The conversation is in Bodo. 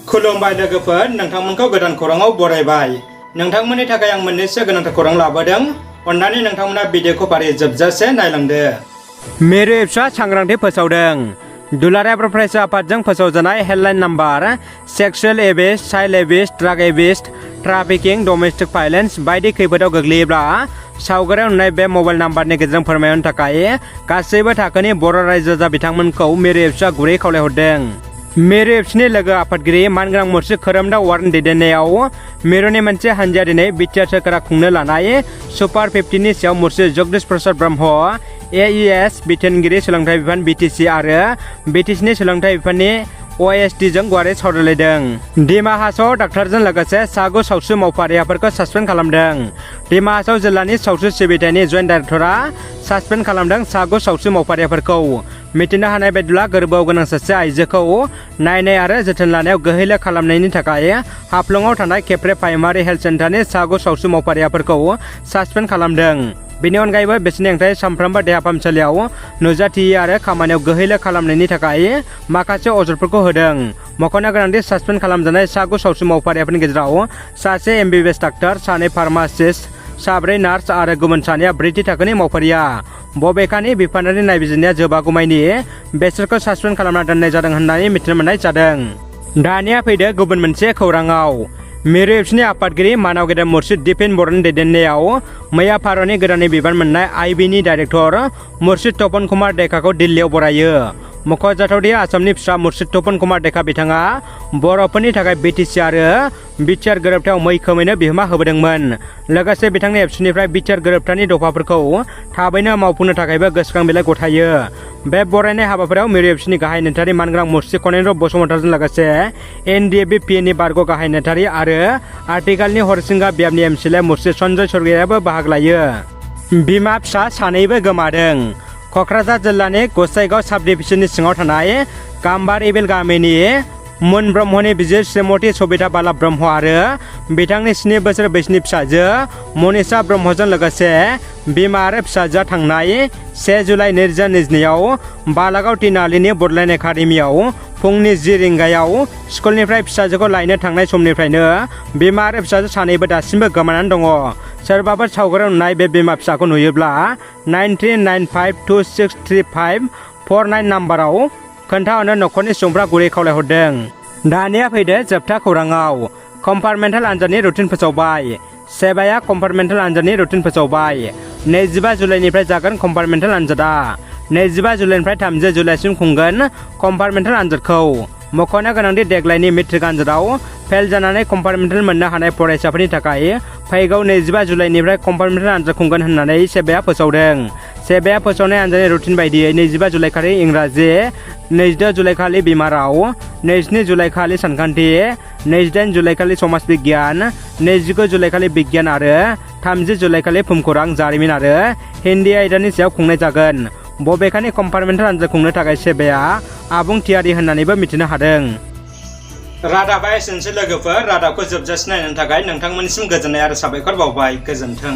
खुलुमबाय लोगोफोर, नोंथांमोनखौ गोदान खौराङाव बरायबाय। नोंथांमोननि थाखाय आं मोननैसो गोनांथार खौरां लाबोदों। अन्नानै नोंथांमोना भिडिअखौ फारियै जोबजासे नायलांदो। मिरु एप्सआ सांग्रांथि फोसावदों। दुलाराय बर' फरायसा आफादजों फोसावजानाय headline number sexual abuse, child abuse, drug abuse, trafficking, domestic violence बायदि खैफोदाव गोग्लैयोब्ला सावगारियाव नुनाय बे मबाइल नाम्बारनि गेजेरजों फोरमायनो थाखाय गासैबो थाखोनि बर' रायजो राजा बिथांमोनखौ मिरु एप्सआ गुरै खावलायहरदों। मिरु एप्सनि लोगो आफादगिरि मानगोनां मुर्शिद खोरोमदाव वारनि दैदेननायाव मिरुनि मोनसे हानजाया दिनै बिटिआर सोरखारा खुंनो लानाय सुपार 50नि सायाव मुर्शिद जगदीश प्रसाद ब्रह्म, AES बिथोनगिरि सोलोंथाइ बिफान BTC आरो BTCनि सोलोंथाइ बिफाननि OSDजों गुवारै सावरायलायदों। डिमा हासाव डाक्टारजों लोगोसे सागु सावस्रि मावफारियाफोरखौ सासपेन्ड खालामदों। डिमा हासाव जिल्लानि सावस्रि सिबिथायनि जइन्ट डाइरेक्टरा सासपेन्ड खालामदों सागु सावस्रि मावफारियाफोरखौ। मिथिनो हानाय बायदिब्ला गोरबोआव गोनां सासे आइजोखौ नायनाय आरो जोथोन लानायाव गोहैलो खालामनायनि थाखाय हाफ्लंआव थानाय खेफ्रे प्राइमारि हेल्थ सेन्टारनि सागु सावस्रि मावफारियाफोरखौ सासपेन्ड खालामदों। बेनि अनगायैबो बिसोरनि हेंथायै सानफ्रोमबो देहा फाहामसालियाव नुजाथियै आरो खामानियाव गोहैलो खालामनायनि थाखाय माखासे अजदफोरखौ होदों। मख'नो गोनांदि सासपेन्ड खालामजानाय सागु सावस्रि मावफारियाफोरनि गेजेराव सासे MBBS डाक्टार, सानै फार्मासिस्ट, साब्रै नार्स आरो गुबुन सानैया ब्रैथि थाखोनि मावफारिया। बबेखानि बिफानारि नायबिजिरनाया जोबागौमानि बेसोरखौ सासपेन्ड खालामना दोननाय जादों होननानै मिथिनो मोननाय जादों। दानिया फैदो गुबुन मोनसे खौराङाव। मिरु एप्सनि आफादगिरि मानाव गेदेर मुर्शिद दिपेन बर'नि दैदेननायाव मैया भारतनि गोदानै बिबान मोननाय IBनि डाइरेक्टर मुर्शिद तपन कुमार डेकाखौ दिल्लीयाव बरायो। मख'जाथावदि आसामनि फिसा मुर्शिद तपन कुमार डेका बिथाङा बर'फोरनि थाखाय BTC आरो बिटिआर गोरोबथायाव मैखोमैनो बिहोमा होबोदोंमोन। लोगोसे बिथांनि एप्सनिफ्राय बिटिआर गोरोबथानि दफाफोरखौ थाबैनो मावफुंनो थाखायबो गोसोखां बिलाइ गथायो। बे बरायनाय हाबाफारियाव मिरु एप्सनि गाहाय नेथारि मानगोनां मुर्शिद कनेन्द्र बसुमतारीजों लोगोसे NDFB-PNनि बारग' गाहाय नेथारि आरो आथिखालनि हरिसिंगा बियाबनि MCLA मुर्शिद सन्जय स्वर्गियाबो बाहागो लायो। बिमा फिसा सानैबो गोमादों। क'क्राझार जिल्लानि गसाइगाव साब डिभिजननि सिङाव थानाय गाम्बार एबेल गामिनि मुन ब्रह्मनि बिसि श्रीमती सबिता बाला ब्रह्म आरो बिथांनि 7 बोसोर बैसोनि फिसाजो मनीषा ब्रह्मजों लोगोसे बिमा आरो फिसाजोआ थांनाय 1 जुलाइ 2022आव बालागाव तिनालिनि बडलेण्ड एकाडेमियाव फुंनि 10 रिंगायाव स्कुलनिफ्राय फिसाजोखौ लायनो थांनाय समनिफ्रायनो बिमा आरो फिसाजो सानैबो दासिमबो गोमानानै दङ। सोरबाफोर सावगारियाव नुनाय बे बिमा फिसाखौ नुयोब्ला 9395263549 नाम्बाराव खोन्थाहरनो न'खरनि सुबुंफ्रा गुरै खावलायहरदों। दानिया फैदो जोबथा खौराङाव। कम्पार्टमेन्टेल आनजादनि रुटिन फोसावबाय। सेबाया कम्पार्टमेन्टेल आनजादनि रुटिन फोसावबाय। 25 जुलाइनिफ्राय जागोन कम्पार्टमेन्टेल आनजादा। 25 जुलाइनिफ्राय 30 जुलाइसिम खुंगोन कम्पार्टमेन्टेल आनजादखौ। मख'नो गोनांदि देग्लायनि मेट्रिक आनजादाव फेल जानानै कम्पार्टमेन्टेल मोननो हानाय फरायसाफोरनि थाखाय फैगौ 25 जुलाइनिफ्राय कम्पार्टमेन्टेल आनजाद खुंगोन होननानै सेबाया फोसावदों। सेबाया फोसावनाय आनजादनि रुटिन बायदियै 25 जुलाइ खालि इंराजि, 22 जुलाइ खालि बिमा राव, 27 जुलाइ खालि सानखान्थि, 28 जुलाइ खालि समाज बिगियान, 29 जुलाइ खालि बिगियान आरो 30 जुलाइ खालि भुमखौरां, जारिमिन आरो हिन्दी आयदानि सायाव खुंनाय जागोन। बबेखानि कम्पार्टमेन्टेल आनजाद खुंनो थाखाय सेबाया आबुं थियारि होननानैबो मिथिनो हादों। रादाबा एसेनोसै लोगोफोर। रादाबखौ जोबजासिम नायनो थाखाय नोंथांमोननिसिम गोजोननाय आरो साबायखर बावबाय। गोजोन्थों।